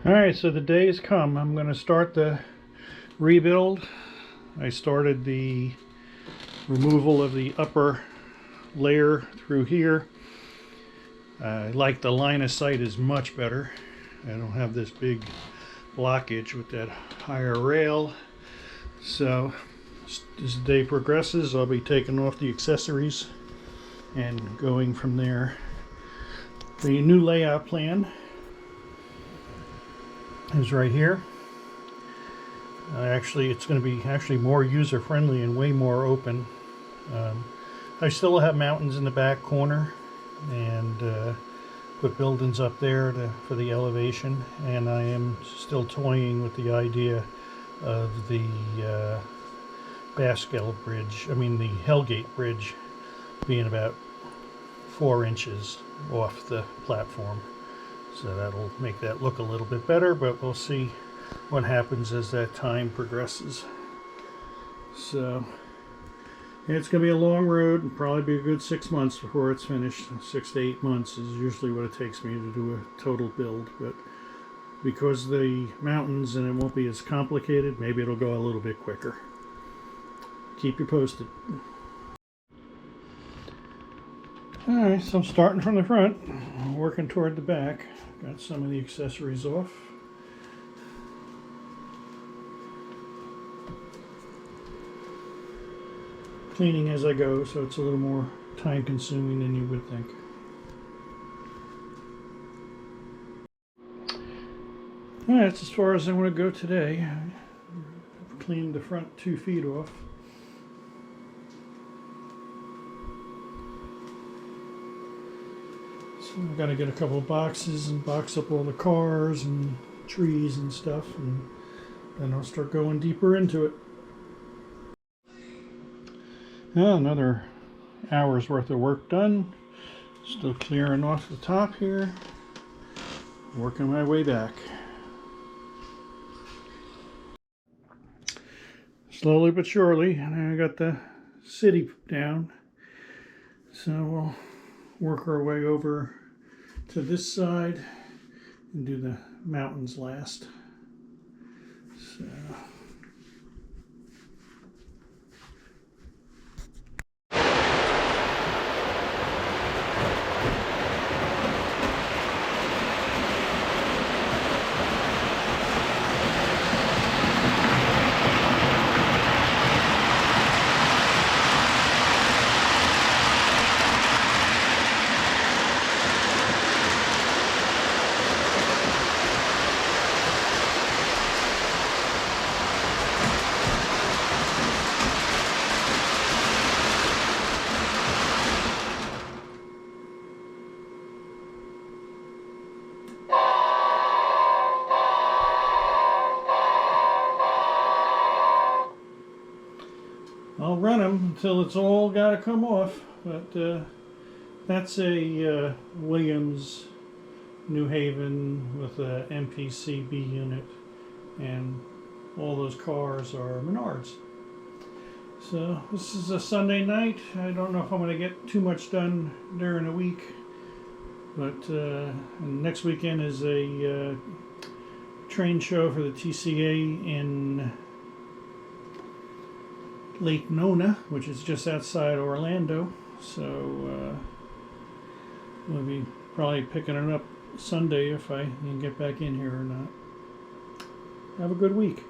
Alright, so the day has come. I'm going to start the rebuild. I started the removal of the upper layer through here. I like the line of sight is much better. I don't have this big blockage with that higher rail. So as the day progresses, I'll be taking off the accessories and going from there. The new layout plan is right here. Actually, it's going to be more user-friendly and way more open. I still have mountains in the back corner and put buildings up there for the elevation, and I am still toying with the idea of the the Hellgate Bridge being about 4 inches off the platform. So that'll make that look a little bit better, but we'll see what happens as that time progresses. So it's going to be a long road, and probably be a good 6 months before it's finished. 6 to 8 months is usually what it takes me to do a total build, but because the mountains and it won't be as complicated, maybe it'll go a little bit quicker. Keep you posted. Alright, so I'm starting from the front, working toward the back. Got some of the accessories off. Cleaning as I go, so it's a little more time consuming than you would think. Alright, that's as far as I want to go today. I've cleaned the front 2 feet off. So I've got to get a couple of boxes and box up all the cars and trees and stuff, and then I'll start going deeper into it. Another hour's worth of work done. Still clearing off the top here. Working my way back. Slowly but surely, and I got the city down. So we'll work our way over to this side and do the mountains last. So I'll run them until it's all got to come off, but that's a Williams New Haven with a MPCB unit, and all those cars are Menards. So this is a Sunday night. I don't know if I'm going to get too much done during the week, but next weekend is a train show for the TCA in Lake Nona, which is just outside Orlando. So we'll be probably picking it up Sunday if I can get back in here or not. Have a good week.